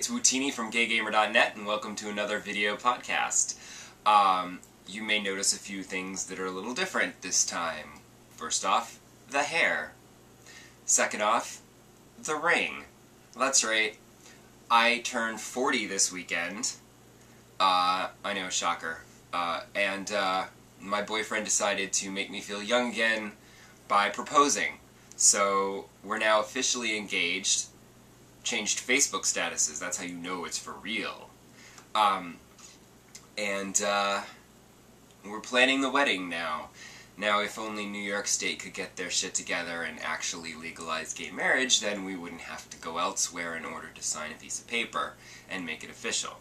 it's Wootini from GayGamer.net, and welcome to another video podcast. You may notice a few things that are a little different this time. First off, the hair. Second off, the ring. That's right, I turned 40 this weekend. I know, shocker. And my boyfriend decided to make me feel young again by proposing. So we're now officially engaged. Changed Facebook statuses, that's how you know it's for real. We're planning the wedding now. Now, if only New York State could get their shit together and actually legalize gay marriage, then we wouldn't have to go elsewhere in order to sign a piece of paper and make it official.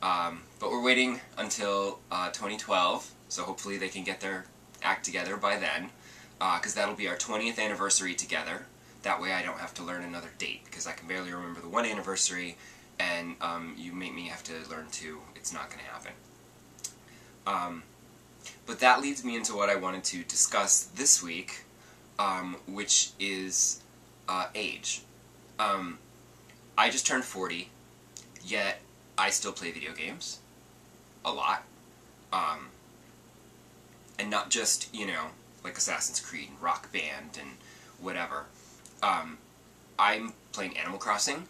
But we're waiting until 2012, so hopefully they can get their act together by then, because that'll be our 20th anniversary together. That way I don't have to learn another date, because I can barely remember the one anniversary, and you make me have to learn two. It's not going to happen. But that leads me into what I wanted to discuss this week, which is age. I just turned 40, yet I still play video games. A lot. And not just, you know, like Assassin's Creed and Rock Band and whatever. I'm playing Animal Crossing.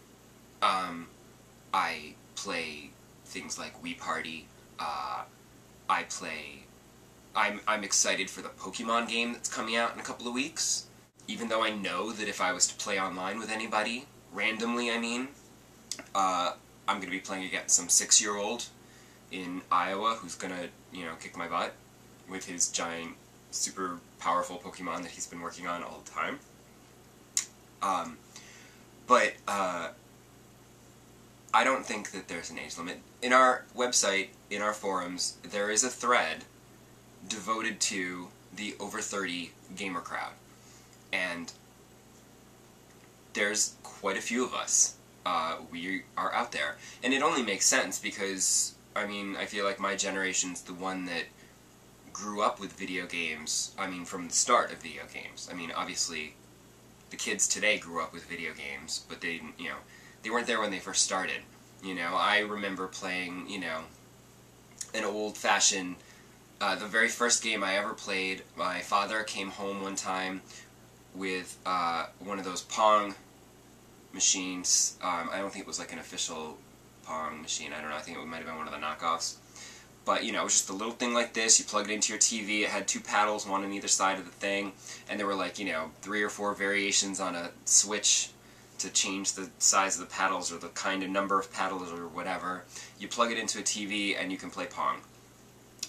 I play things like Wii Party. I'm excited for the Pokémon game that's coming out in a couple of weeks. Even though I know that if I was to play online with anybody, randomly I mean, I'm going to be playing against some 6-year-old in Iowa who's going to, you know, kick my butt with his giant, super powerful Pokémon that he's been working on all the time. I don't think that there's an age limit. In our website, in our forums, there is a thread devoted to the over 30 gamer crowd. And there's quite a few of us. We are out there. And it only makes sense because, I mean, I feel like my generation's the one that grew up with video games, I mean, from the start of video games. I mean, obviously, the kids today grew up with video games, but they didn't, you know, they weren't there when they first started. You know, I remember playing, you know, an old-fashioned, the very first game I ever played, my father came home one time with one of those Pong machines. I don't think it was like an official Pong machine, I don't know, I think it might have been one of the knockoffs. But, you know, it was just a little thing like this, you plug it into your TV, it had 2 paddles, one on either side of the thing, and there were like, you know, 3 or 4 variations on a switch to change the size of the paddles or the kind of number of paddles or whatever. You plug it into a TV and you can play Pong.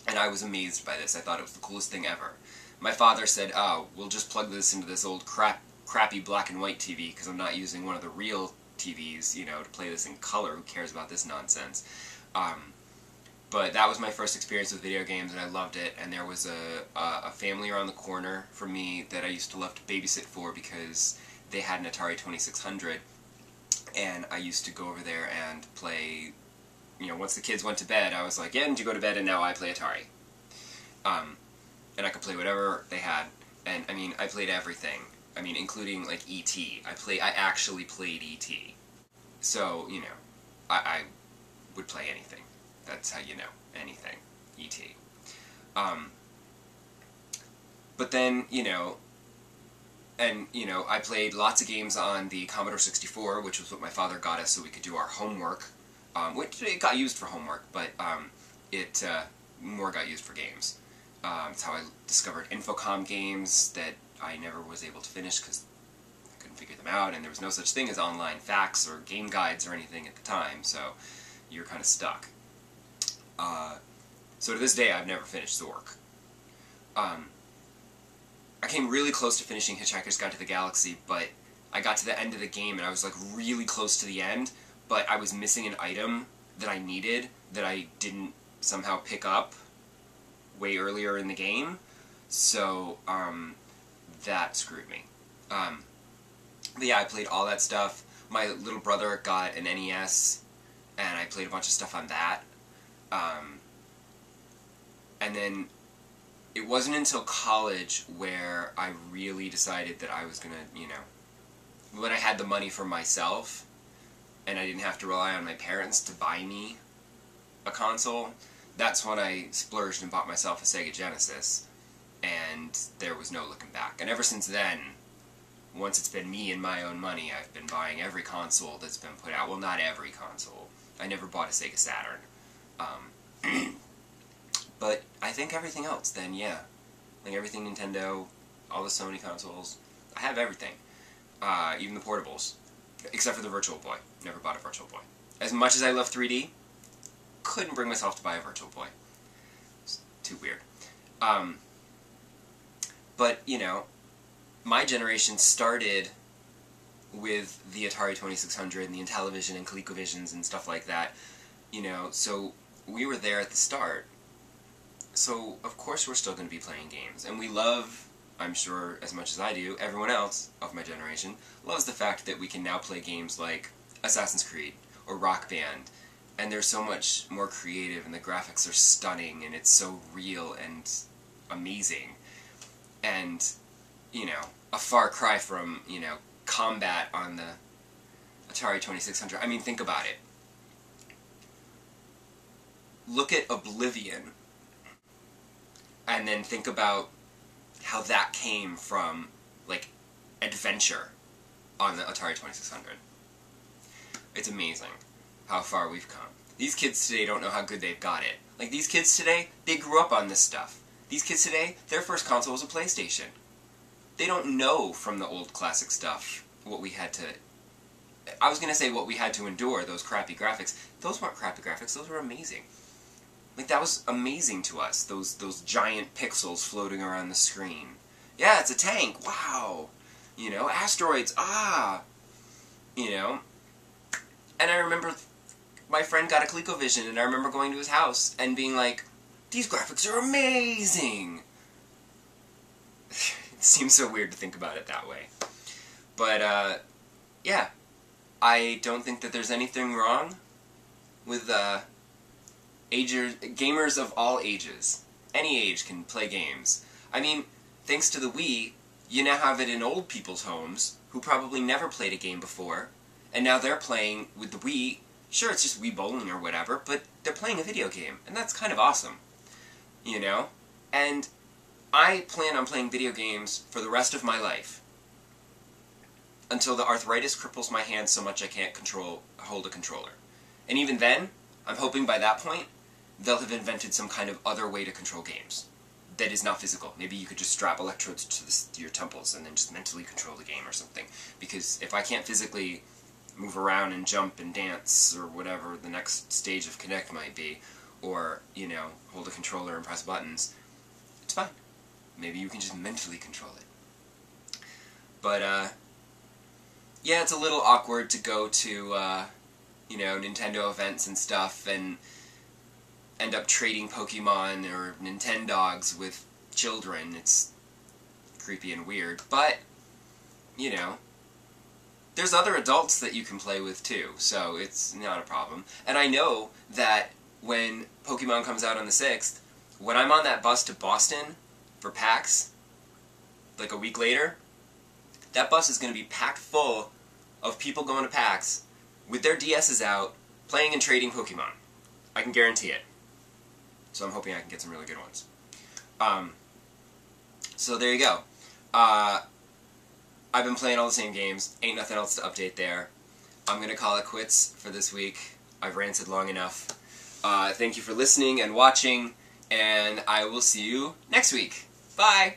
And I was amazed by this. I thought it was the coolest thing ever. My father said, oh, we'll just plug this into this old crappy black and white TV because I'm not using one of the real TVs, you know, to play this in color. Who cares about this nonsense? But that was my first experience with video games, and I loved it. And there was a family around the corner from me that I used to love to babysit for because they had an Atari 2600, and I used to go over there and play, you know, once the kids went to bed, I was like, yeah, and you go to bed, and now I play Atari. And I could play whatever they had, and, I mean, I played everything. I mean, including, like, E.T. I actually played E.T. So, you know, I would play anything. That's how you know, anything. E.T. But then, you know, and, you know, I played lots of games on the Commodore 64, which was what my father got us so we could do our homework, which it got used for homework, but it more got used for games. It's how I discovered Infocom games that I never was able to finish because I couldn't figure them out, and there was no such thing as online facts or game guides or anything at the time, so you're kind of stuck. So to this day, I've never finished Zork. I came really close to finishing Hitchhiker's Guide to the Galaxy, but I got to the end of the game and I was like really close to the end, but I was missing an item that I needed that I didn't somehow pick up way earlier in the game, so that screwed me. But yeah, I played all that stuff. My little brother got an NES, and I played a bunch of stuff on that. And then it wasn't until college where I really decided that I was gonna, you know, when I had the money for myself, and I didn't have to rely on my parents to buy me a console, that's when I splurged and bought myself a Sega Genesis, and there was no looking back. And ever since then, once it's been me and my own money, I've been buying every console that's been put out. Well, not every console. I never bought a Sega Saturn. But I think everything else, then, yeah. Like everything Nintendo, all the Sony consoles, I have everything. Even the portables. Except for the Virtual Boy. Never bought a Virtual Boy. As much as I love 3D, couldn't bring myself to buy a Virtual Boy. It's too weird. But, you know, my generation started with the Atari 2600 and the Intellivision and ColecoVisions and stuff like that. You know, so we were there at the start. So, of course we're still going to be playing games. And we love, I'm sure as much as I do, everyone else of my generation loves the fact that we can now play games like Assassin's Creed or Rock Band. And they're so much more creative, and the graphics are stunning, and it's so real and amazing. And, you know, a far cry from, you know, combat on the Atari 2600. I mean, think about it. Look at Oblivion, and then think about how that came from, like, adventure on the Atari 2600. It's amazing how far we've come. These kids today don't know how good they've got it. Like, these kids today, they grew up on this stuff. These kids today, their first console was a PlayStation. They don't know from the old classic stuff what we had to... I was going to say what we had to endure, those crappy graphics. Those weren't crappy graphics, those were amazing. Like, that was amazing to us, those giant pixels floating around the screen. Yeah, it's a tank, wow! You know, asteroids, ah! You know? And I remember my friend got a ColecoVision, and I remember going to his house and being like, these graphics are amazing! It seems so weird to think about it that way. But, yeah. I don't think that there's anything wrong with, gamers of all ages. Any age can play games. I mean, thanks to the Wii, you now have it in old people's homes who probably never played a game before, and now they're playing with the Wii. Sure, it's just Wii Bowling or whatever, but they're playing a video game, and that's kind of awesome. You know? And I plan on playing video games for the rest of my life. Until the arthritis cripples my hands so much I can't hold a controller. And even then, I'm hoping by that point, they'll have invented some kind of other way to control games that is not physical. Maybe you could just strap electrodes to your temples and then just mentally control the game or something. Because if I can't physically move around and jump and dance or whatever the next stage of Kinect might be, or, you know, hold a controller and press buttons, it's fine. Maybe you can just mentally control it. But, yeah, it's a little awkward to go to, you know, Nintendo events and stuff and end up trading Pokemon or Nintendogs with children. It's creepy and weird, but, you know, there's other adults that you can play with too, so it's not a problem. And I know that when Pokemon comes out on the 6th, when I'm on that bus to Boston for PAX, like a week later, that bus is going to be packed full of people going to PAX with their DSs out, playing and trading Pokemon. I can guarantee it. So I'm hoping I can get some really good ones. So there you go. I've been playing all the same games. Ain't nothing else to update there. I'm going to call it quits for this week. I've ranted long enough. Thank you for listening and watching, and I will see you next week. Bye!